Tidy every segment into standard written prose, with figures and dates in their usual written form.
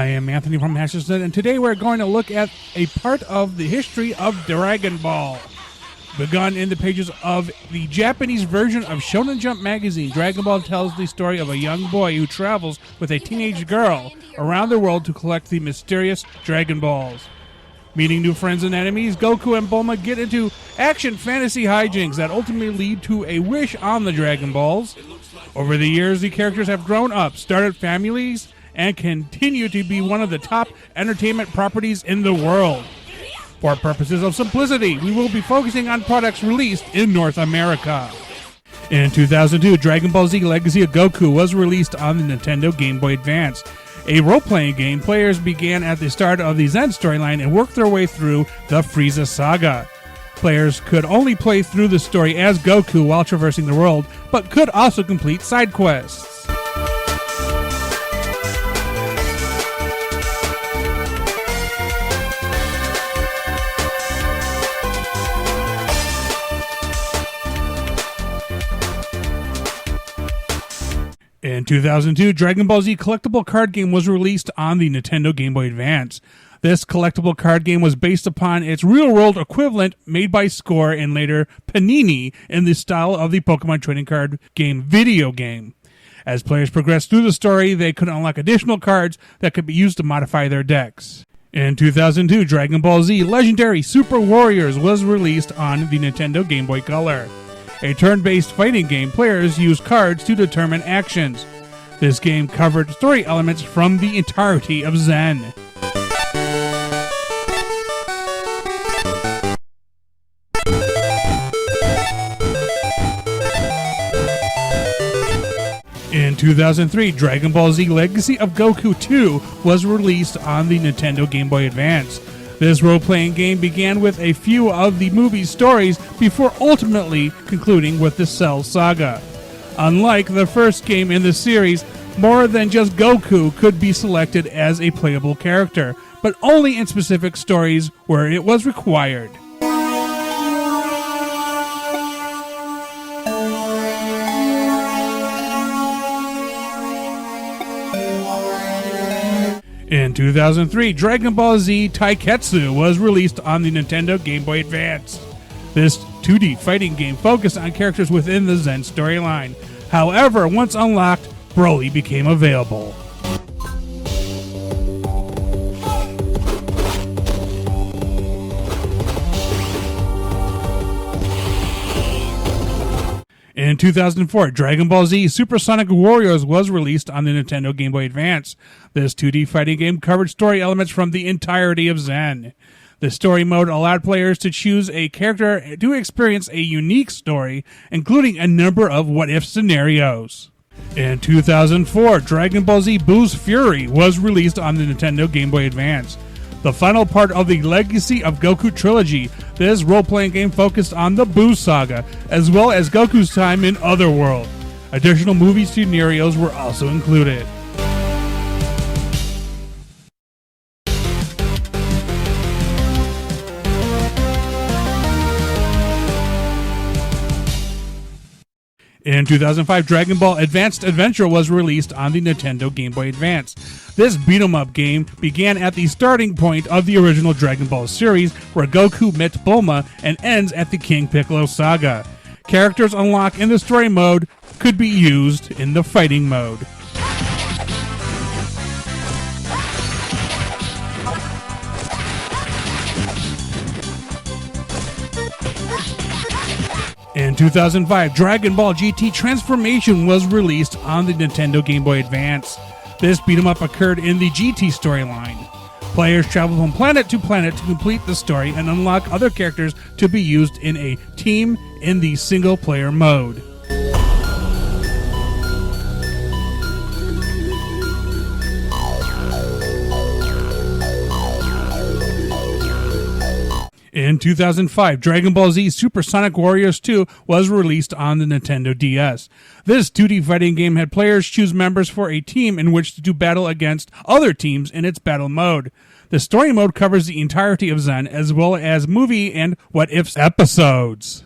I am Anthony from Hashison, and today we're going to look at a part of the history of Dragon Ball. Begun in the pages of the Japanese version of Shonen Jump magazine, Dragon Ball tells the story of a young boy who travels with a teenage girl around the world to collect the mysterious Dragon Balls. Meeting new friends and enemies, Goku and Bulma get into action fantasy hijinks that ultimately lead to a wish on the Dragon Balls. Over the years, the characters have grown up, started families, and continue to be one of the top entertainment properties in the world. For purposes of simplicity, we will be focusing on products released in North America. In 2002, Dragon Ball Z Legacy of Goku was released on the Nintendo Game Boy Advance. A role-playing game, players began at the start of the Zen storyline and worked their way through the Frieza saga. Players could only play through the story as Goku while traversing the world, but could also complete side quests. In 2002, Dragon Ball Z collectible card game was released on the Nintendo Game Boy Advance. This collectible card game was based upon its real-world equivalent made by Score and later Panini in the style of the Pokemon trading card game video game. As players progressed through the story, they could unlock additional cards that could be used to modify their decks. In 2002, Dragon Ball Z Legendary Super Warriors was released on the Nintendo Game Boy Color. A turn-based fighting game, players use cards to determine actions. This game covered story elements from the entirety of Zen. In 2003, Dragon Ball Z Legacy of Goku 2 was released on the Nintendo Game Boy Advance. This role-playing game began with a few of the movie's stories before ultimately concluding with the Cell Saga. Unlike the first game in the series, more than just Goku could be selected as a playable character, but only in specific stories where it was required. In 2003, Dragon Ball Z Taiketsu was released on the Nintendo Game Boy Advance. This 2D fighting game focused on characters within the Zen storyline. However, once unlocked, Broly became available. In 2004, Dragon Ball Z Supersonic Warriors was released on the Nintendo Game Boy Advance. This 2D fighting game covered story elements from the entirety of Zen. The story mode allowed players to choose a character to experience a unique story, including a number of what-if scenarios. In 2004, Dragon Ball Z Boo's Fury was released on the Nintendo Game Boy Advance. The final part of the Legacy of Goku trilogy, this role-playing game focused on the Boo saga, as well as Goku's time in Otherworld. Additional movie scenarios were also included. In 2005, Dragon Ball Advanced Adventure was released on the Nintendo Game Boy Advance. This beat-em-up game began at the starting point of the original Dragon Ball series, where Goku met Bulma, and ends at the King Piccolo saga. Characters unlocked in the story mode could be used in the fighting mode. In 2005, Dragon Ball GT Transformation was released on the Nintendo Game Boy Advance. This beat-em-up occurred in the GT storyline. Players travel from planet to planet to complete the story and unlock other characters to be used in a team in the single-player mode. In 2005, Dragon Ball Z Supersonic Warriors 2 was released on the Nintendo DS. This 2D fighting game had players choose members for a team in which to do battle against other teams in its battle mode. The story mode covers the entirety of Zen, as well as movie and what-ifs episodes.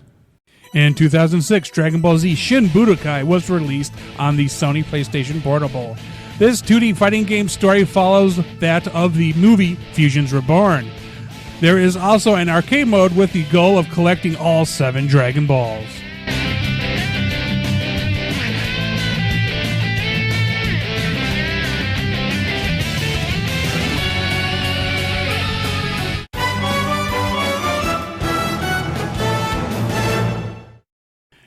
In 2006, Dragon Ball Z Shin Budokai was released on the Sony PlayStation Portable. This 2D fighting game story follows that of the movie Fusions Reborn. There is also an arcade mode with the goal of collecting all 7 Dragon Balls.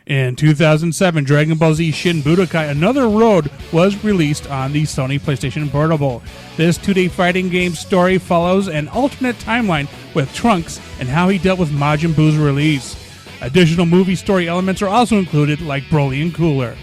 In 2007, Dragon Ball Z Shin Budokai Another Road was released on the Sony PlayStation Portable. This 2D fighting game story follows an alternate timeline with Trunks and how he dealt with Majin Buu's release. Additional movie story elements are also included, like Broly and Cooler.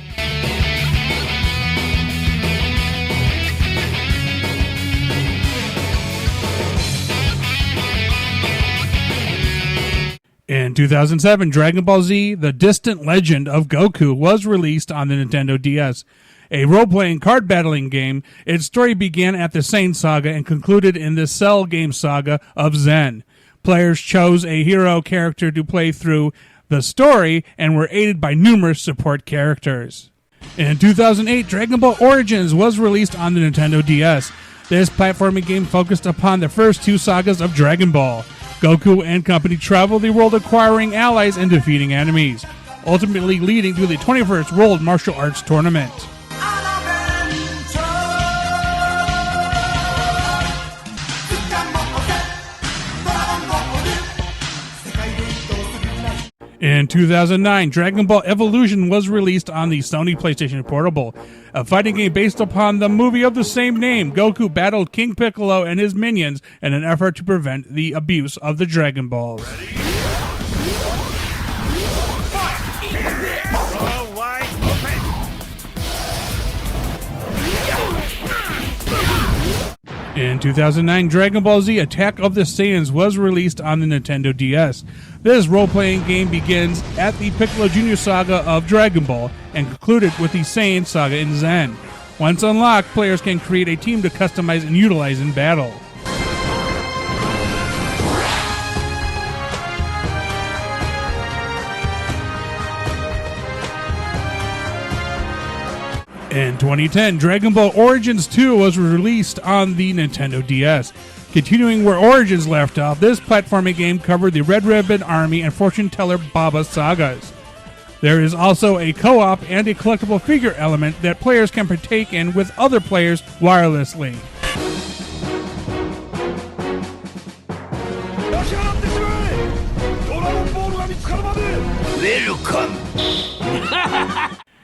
In 2007, Dragon Ball Z, The Distant Legend of Goku was released on the Nintendo DS. A role-playing card battling game, its story began at the Saiyan Saga and concluded in the Cell game saga of Zen. Players chose a hero character to play through the story and were aided by numerous support characters. In 2008, Dragon Ball Origins was released on the Nintendo DS. This platforming game focused upon the first 2 sagas of Dragon Ball. Goku and company travel the world acquiring allies and defeating enemies, ultimately leading to the 21st World Martial Arts Tournament. In 2009, Dragon Ball Evolution was released on the Sony PlayStation Portable. A fighting game based upon the movie of the same name, Goku battled King Piccolo and his minions in an effort to prevent the abuse of the Dragon Balls. In 2009, Dragon Ball Z Attack of the Saiyans was released on the Nintendo DS. This role-playing game begins at the Piccolo Jr. saga of Dragon Ball and concluded with the Saiyan saga in Zen. Once unlocked, players can create a team to customize and utilize in battle. In 2010, Dragon Ball Origins 2 was released on the Nintendo DS. Continuing where Origins left off, this platforming game covered the Red Ribbon Army and Fortune Teller Baba sagas. There is also a co-op and a collectible figure element that players can partake in with other players wirelessly.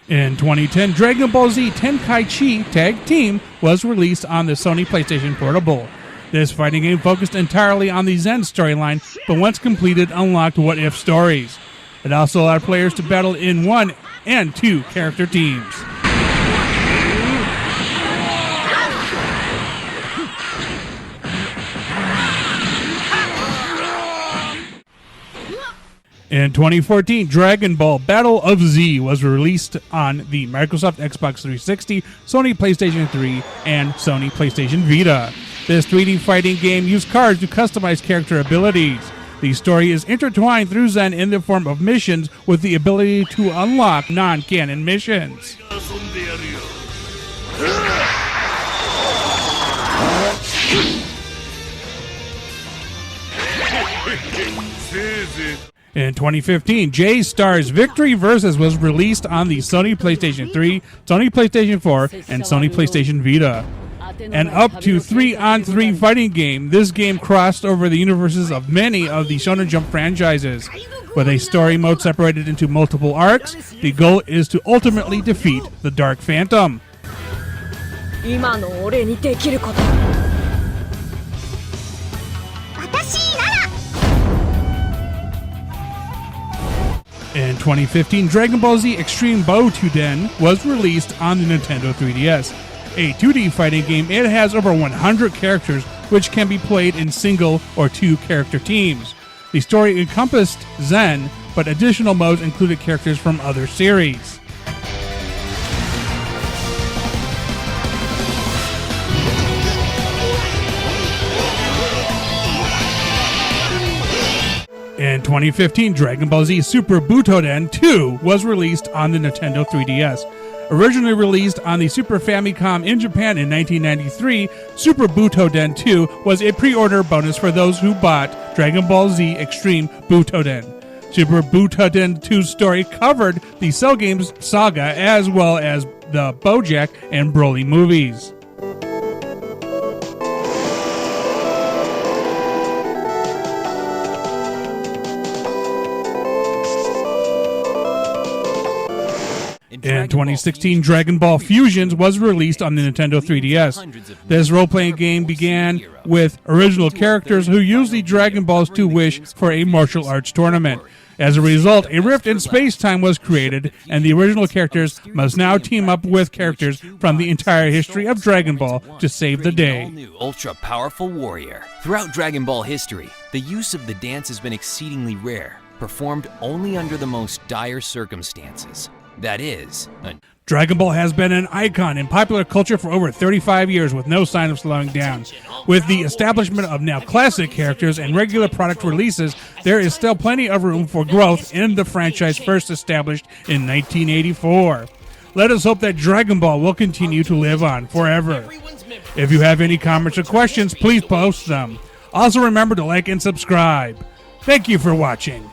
In 2010, Dragon Ball Z Tenkaichi Tag Team was released on the Sony PlayStation Portable. This fighting game focused entirely on the Zen storyline, but once completed, unlocked what-if stories. It also allowed players to battle in 1 and 2 character teams. In 2014, Dragon Ball Battle of Z was released on the Microsoft Xbox 360, Sony PlayStation 3, and Sony PlayStation Vita. This 3D fighting game used cards to customize character abilities. The story is intertwined through Zen in the form of missions with the ability to unlock non-canon missions. In 2015, J-Star's Victory Versus was released on the Sony PlayStation 3, Sony PlayStation 4, and Sony PlayStation Vita. An up to 3-on-3 fighting game, this game crossed over the universes of many of the Shonen Jump franchises. With a story mode separated into multiple arcs, the goal is to ultimately defeat the Dark Phantom. In 2015, Dragon Ball Z Extreme Boutuden was released on the Nintendo 3DS. A 2D fighting game, it has over 100 characters which can be played in single or 2 character teams. The story encompassed Zen, but additional modes included characters from other series. In 2015, Dragon Ball Z Super Butoden 2 was released on the Nintendo 3DS. Originally released on the Super Famicom in Japan in 1993, Super Butoden 2 was a pre-order bonus for those who bought Dragon Ball Z Extreme Butoden. Super Butoden 2's story covered the Cell Games saga as well as the BoJack and Broly movies. In 2016, Dragon Ball Fusions was released on the Nintendo 3DS. This role-playing game began with original characters who used the Dragon Balls to wish for a martial arts tournament. As a result, a rift in space-time was created, and the original characters must now team up with characters from the entire history of Dragon Ball to save the day. New ultra-powerful warrior. Throughout Dragon Ball history, the use of the dance has been exceedingly rare, performed only under the most dire circumstances. That is, Dragon Ball has been an icon in popular culture for over 35 years with no sign of slowing down. With the establishment of now classic characters and regular product releases, there is still plenty of room for growth in the franchise first established in 1984. Let us hope that Dragon Ball will continue to live on forever. If you have any comments or questions, please post them. Also remember to like and subscribe. Thank you for watching.